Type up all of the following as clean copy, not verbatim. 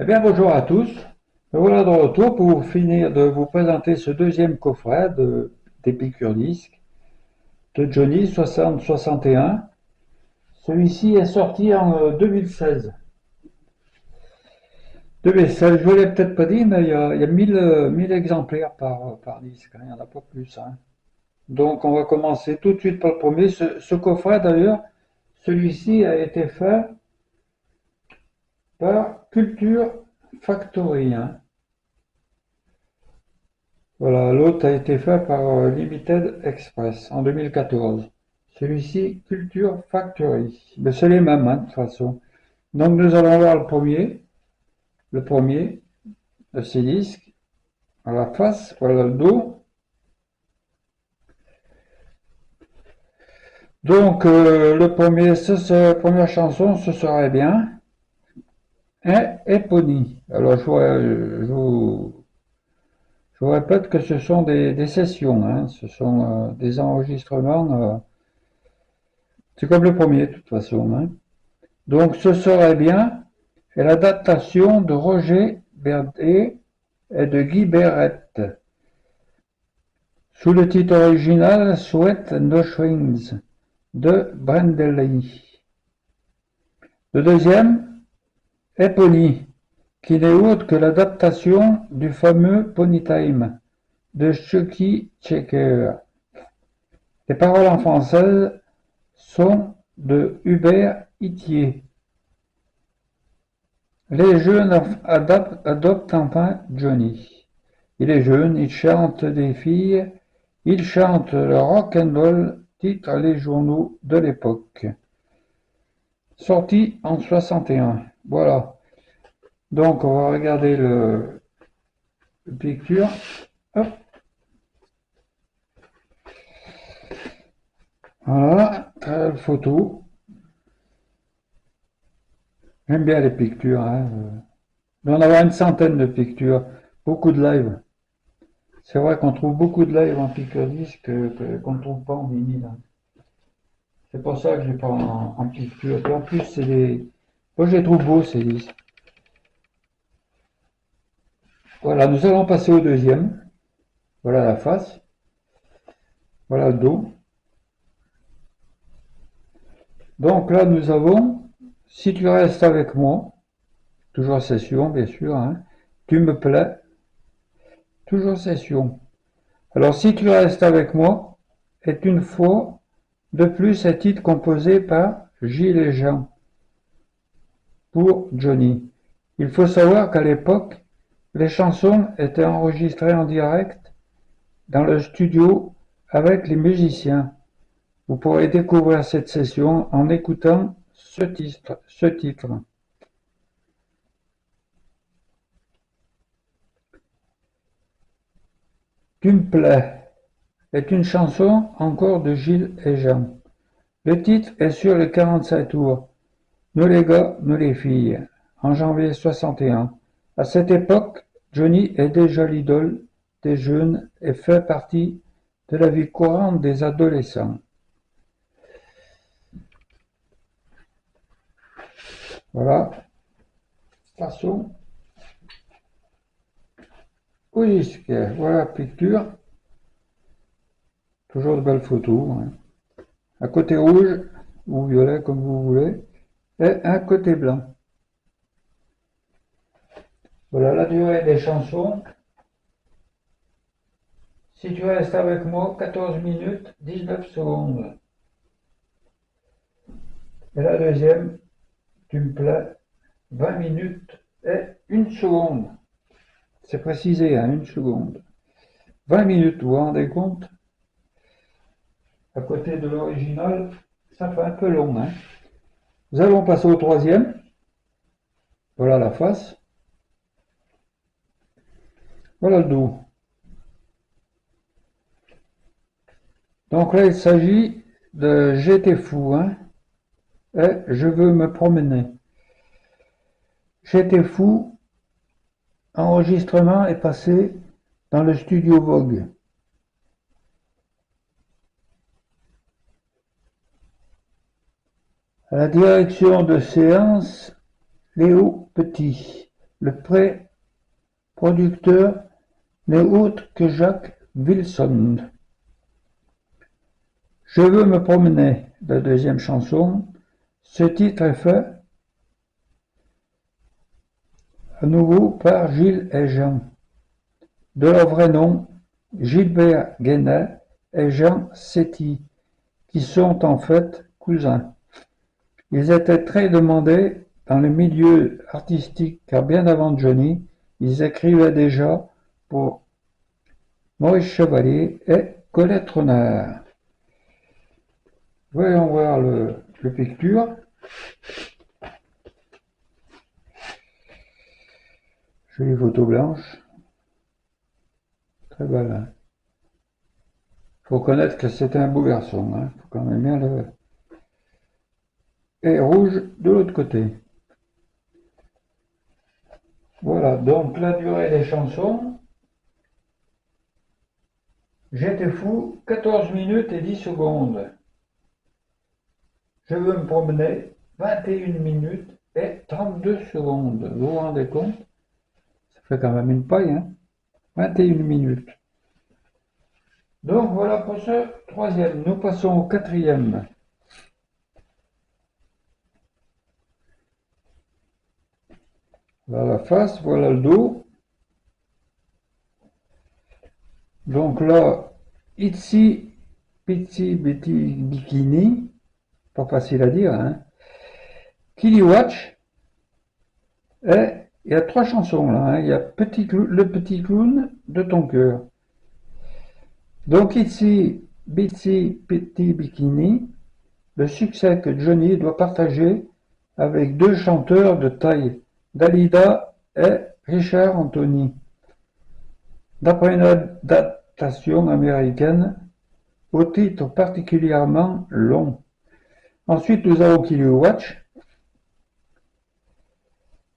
Eh bien, bonjour à tous. Me voilà de retour pour finir de vous présenter ce deuxième coffret des piqûres disques de Johnny 60-61. Celui-ci est sorti en 2016. 2016, je ne vous l'ai peut-être pas dit, mais il y a 1000 exemplaires par disque, hein, il n'y en a pas plus, hein. Donc, on va commencer tout de suite par le premier. Ce coffret, d'ailleurs, celui-ci a été fait par Culture Factory, hein. Voilà, l'autre a été fait par Limited Express en 2014. Celui-ci, Culture Factory. Mais c'est les mêmes, hein, de toute façon. Donc nous allons voir le premier de ces disques. À la face, voilà le dos. Donc le premier, la première chanson, ce serait bien. Epony. Alors je vous répète que ce sont des sessions, hein, ce sont des enregistrements. C'est comme le premier, de toute façon, hein. Donc ce serait bien est l'adaptation de Roger Verdet et de Guy Berrette, sous le titre original Sweat No Strings de Brendley. Le deuxième, Epony, qui n'est autre que l'adaptation du fameux Pony Time de Chucky Checker. Les paroles en français sont de Hubert Itier. Les jeunes adoptent enfin Johnny. Il est jeune, il chante des filles, il chante le rock'n'roll, titre les journaux de l'époque. Sorti en 61. Voilà. Donc on va regarder le picture. Hop. Voilà, très belle photo. J'aime bien les pictures, hein. Il doit en avoir une centaine de pictures. Beaucoup de live. C'est vrai qu'on trouve beaucoup de live en picture disque qu'on ne trouve pas en vinyle, hein. C'est pour ça que je les prends en picture. Et en plus, c'est des. Moi, je les trouve beaux, ces disques. Voilà, nous allons passer au deuxième. Voilà la face. Voilà le dos. Donc là, nous avons, si tu restes avec moi, toujours session, bien sûr, hein, tu me plais, toujours session. Alors, si tu restes avec moi, est une fois de plus un titre composé par Gilles et Jean pour Johnny. Il faut savoir qu'à l'époque, les chansons étaient enregistrées en direct dans le studio avec les musiciens. Vous pourrez découvrir cette session en écoutant ce titre. Tu me plais est une chanson encore de Gilles et Jean. Le titre est sur les 45 tours. Nous les gars, nous les filles, en janvier 61. À cette époque, Johnny est déjà l'idole des jeunes et fait partie de la vie courante des adolescents. Voilà, passons au disque. Voilà la picture, toujours de belles photos, hein. Un côté rouge ou violet comme vous voulez, et un côté blanc. Voilà la durée des chansons. Si tu restes avec moi, 14 minutes, 19 secondes. Et la deuxième, tu me plais, 20 minutes et 1 seconde. C'est précisé, hein, 1 seconde. 20 minutes, vous vous rendez compte? À côté de l'original, ça fait un peu long, hein. Nous allons passer au troisième. Voilà la face. Voilà le dos. Donc là, il s'agit de J'étais fou, hein, et je veux me promener. J'étais fou, enregistrement est passé dans le studio Vogue. À la direction de séance, Léo Petit. Le pré-producteur n'est autre que Jacques Wilson. Je veux me promener, la deuxième chanson. Ce titre est fait à nouveau par Gilles et Jean. De leur vrai nom, Gilbert Guénet et Jean Séty, qui sont en fait cousins. Ils étaient très demandés dans le milieu artistique car bien avant Johnny, ils écrivaient déjà pour Maurice Chevalier et Colette Renard. Voyons voir le picture. Jolie photo blanche. Très belle. Hein. Faut reconnaître que c'est un beau garçon. Hein. Faut quand même bien le... Et rouge de l'autre côté. Voilà, donc la durée des chansons. J'étais fou, 14 minutes et 10 secondes. Je veux me promener, 21 minutes et 32 secondes. Vous vous rendez compte? Ça fait quand même une paille, hein? 21 minutes. Donc voilà pour ce troisième. Nous passons au quatrième. Voilà la face, voilà le dos. Donc là, Itsy Bitsy Bitty Bikini, pas facile à dire, hein. Kiliwatch, et il y a trois chansons là, hein. Il y a le petit clown de ton cœur. Donc Itsy Bitsy Bitty Bikini, le succès que Johnny doit partager avec deux chanteurs de taille, Dalida et Richard Anthony. D'après une adaptation américaine, au titre particulièrement long. Ensuite, nous avons Kiliwatch,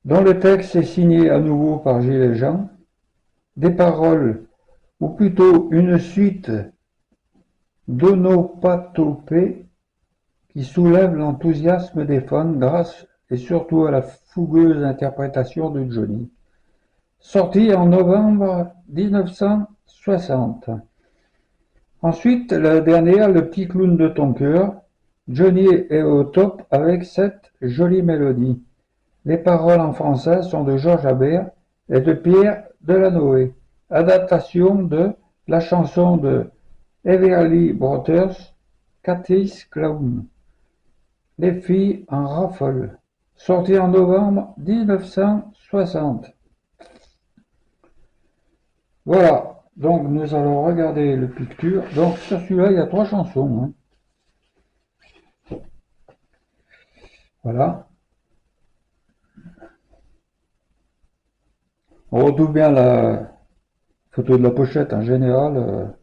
dont le texte est signé à nouveau par Gilles et Jean, des paroles, ou plutôt une suite d'onomatopées qui soulèvent l'enthousiasme des fans grâce et surtout à la fougueuse interprétation de Johnny. Sorti en novembre 1960. Ensuite, la dernière, le petit clown de ton cœur. Johnny est au top avec cette jolie mélodie. Les paroles en français sont de Georges Habert et de Pierre Delanoë. Adaptation de la chanson de Everly Brothers, Cathy's Clown. Les filles en raffolent. Sorti en novembre 1960. Voilà, donc nous allons regarder le picture. Donc sur celui-là, il y a trois chansons. Hein. Voilà. On retrouve bien la photo de la pochette en général,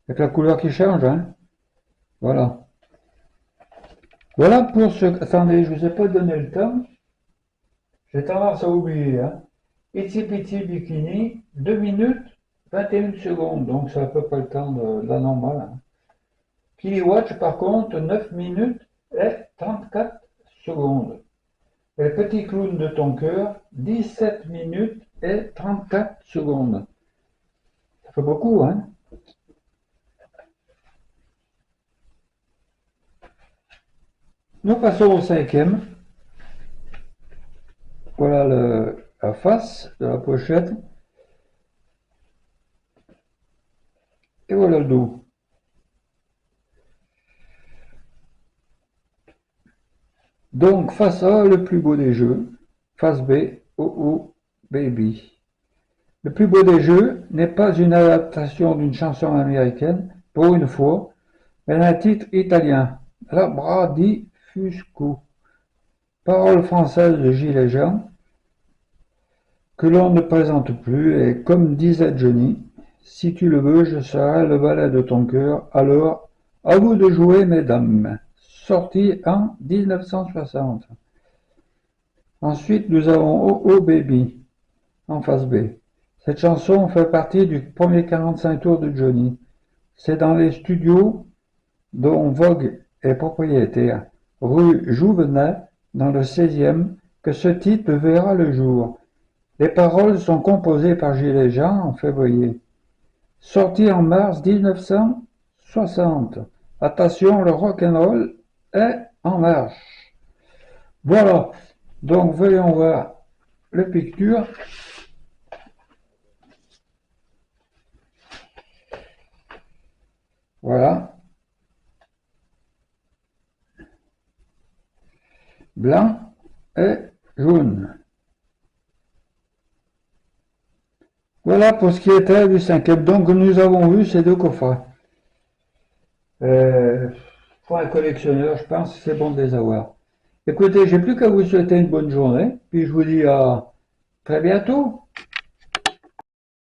avec la couleur qui change. Hein. Voilà. Voilà pour ce... Attendez, je ne vous ai pas donné le temps. J'ai tendance à oublier. Hein. Itsy Bitsy Bikini, 2 minutes 21 secondes, donc c'est à peu près le temps de la normale. Hein. Kiliwatch, par contre, 9 minutes et 34 secondes. Et petit clown de ton cœur, 17 minutes et 34 secondes. Ça fait beaucoup, hein? Nous passons au cinquième. Voilà la face de la pochette. Et voilà le dos. Donc, face A, le plus beau des jeux. Face B, Oh Oh Baby. Le plus beau des jeux n'est pas une adaptation d'une chanson américaine, pour une fois, mais un titre italien, La Bra di Fusco. Paroles françaises de Gilles et Jean, que l'on ne présente plus, et comme disait Johnny, si tu le veux, je serai le valet de ton cœur, alors à vous de jouer, mesdames. Sorti en 1960. Ensuite, nous avons Oh Oh Baby, en face B. Cette chanson fait partie du premier 45 tours de Johnny. C'est dans les studios dont Vogue est propriétaire, rue Jouvenet, dans le 16e, que ce titre verra le jour. Les paroles sont composées par Gilles Jean en février. Sorti en mars 1960. Attention, le rock'n'roll est en marche. Voilà. Donc, voyons voir le picture. Voilà. Blanc et jaune. Voilà pour ce qui était du cinquième. Donc nous avons vu ces deux coffrets. Pour un collectionneur, je pense que c'est bon de les avoir. Écoutez, j'ai plus qu'à vous souhaiter une bonne journée, puis je vous dis à très bientôt.